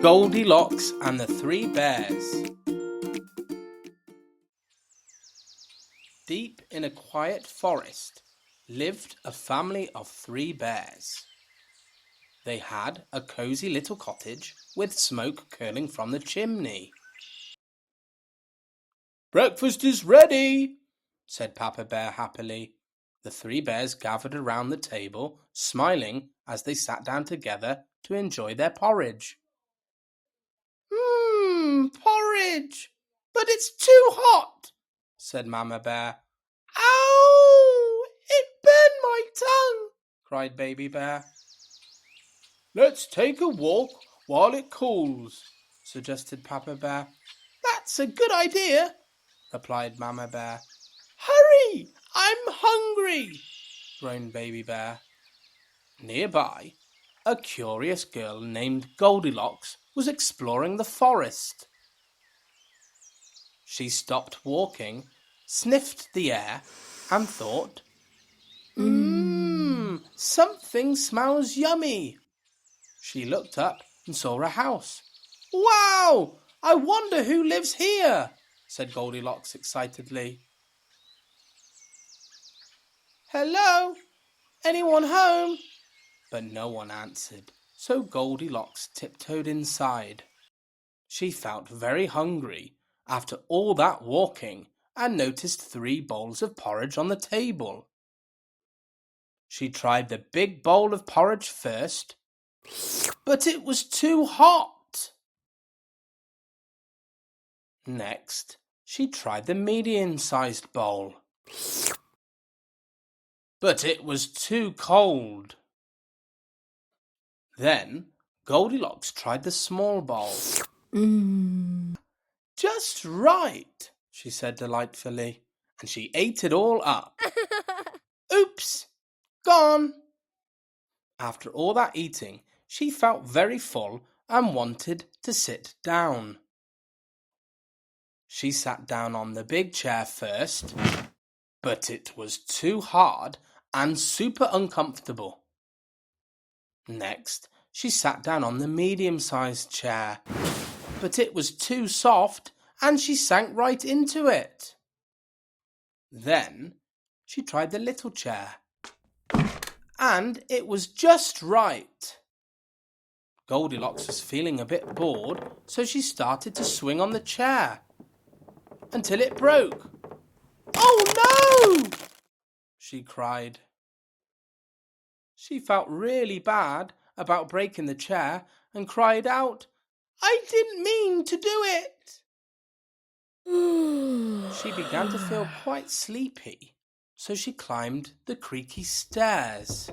Goldilocks and the Three Bears. Deep in a quiet forest lived a family of 3 bears. They had a cozy little cottage with smoke curling from the chimney. "Breakfast is ready," said Papa Bear happily. The 3 bears gathered around the table, smiling as they sat down together to enjoy their porridge. Porridge, but it's too hot," said Mama Bear. "Ow! It burned my tongue," cried Baby Bear. "Let's take a walk while it cools," suggested Papa Bear. "That's a good idea," replied Mama Bear. "Hurry! I'm hungry," groaned Baby Bear. Nearby, a curious girl named Goldilocks was exploring the forest. She stopped walking, sniffed the air, and thought, something smells yummy." She looked up and saw a house. "Wow! I wonder who lives here," said Goldilocks excitedly. "Hello? Anyone home?" But no one answered, so Goldilocks tiptoed inside. She felt very hungry after all that walking and noticed 3 bowls of porridge on the table. She tried the big bowl of porridge first, but it was too hot. Next, she tried the medium-sized bowl, but it was too cold. Then Goldilocks tried the small bowl. "Just right," she said delightfully, and she ate it all up. Oops, gone. After all that eating, she felt very full and wanted to sit down. She sat down on the big chair first, but it was too hard and super uncomfortable. Next, she sat down on the medium-sized chair, but it was too soft and she sank right into it. Then she tried the little chair, and it was just right. Goldilocks was feeling a bit bored, so she started to swing on the chair until it broke. "Oh no!" she cried. She felt really bad about breaking the chair and cried out, "I didn't mean to do it." She began to feel quite sleepy, so she climbed the creaky stairs.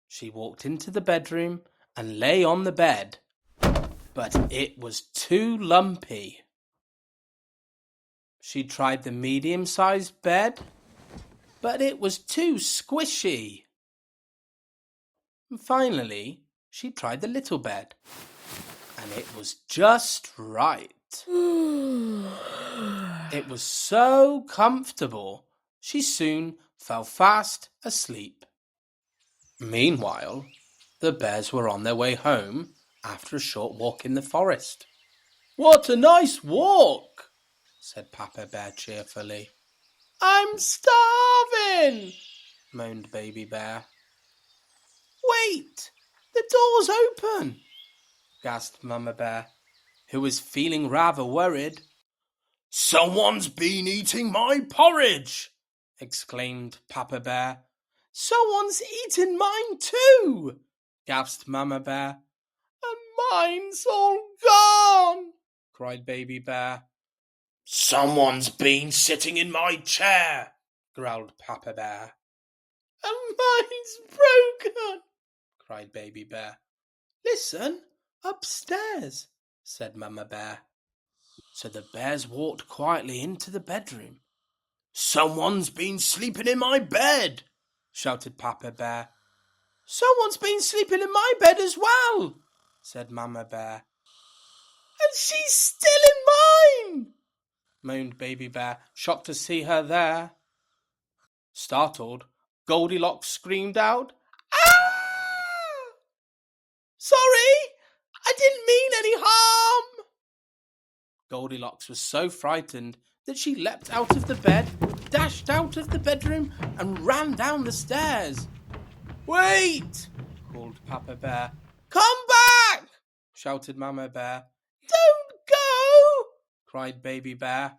She walked into the bedroom and lay on the bed, but it was too lumpy. She tried the medium-sized bed, but it was too squishy. And finally, she tried the little bed, and it was just right. It was so comfortable, she soon fell fast asleep. Meanwhile, the bears were on their way home after a short walk in the forest. "What a nice walk," said Papa Bear cheerfully. "I'm starving," moaned Baby Bear. "Wait, the door's open," gasped Mama Bear, who was feeling rather worried. "Someone's been eating my porridge," exclaimed Papa Bear. "Someone's eaten mine too," gasped Mama Bear. "And mine's all gone," cried Baby Bear. "Someone's been sitting in my chair," growled Papa Bear. "And mine's broken," cried Baby Bear. "Listen, upstairs," said Mama Bear. So the bears walked quietly into the bedroom. "Someone's been sleeping in my bed," shouted Papa Bear. "Someone's been sleeping in my bed as well," said Mama Bear. "And she's still in mine," moaned Baby Bear, shocked to see her there. Startled, Goldilocks screamed out, "Ah! Sorry, Goldilocks was so frightened that she leapt out of the bed, dashed out of the bedroom, and ran down the stairs. "Wait!" called Papa Bear. "Come back!" shouted Mama Bear. "Don't go!" cried Baby Bear.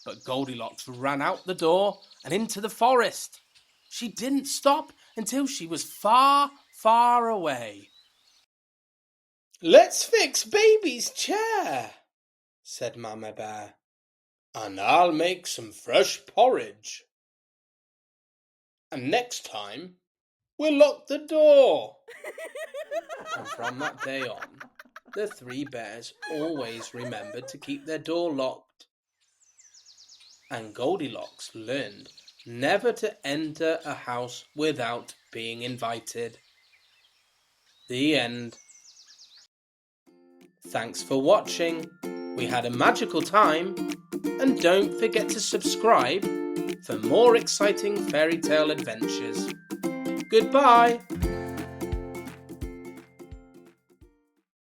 But Goldilocks ran out the door and into the forest. She didn't stop until she was far, far away. "Let's fix Baby's chair," said Mama Bear, "and I'll make some fresh porridge. And next time, we'll lock the door." And from that day on, the three bears always remembered to keep their door locked. And Goldilocks learned never to enter a house without being invited. The end. Thanks for watching. We had a magical time. And don't forget to subscribe for more exciting fairy tale adventures. Goodbye.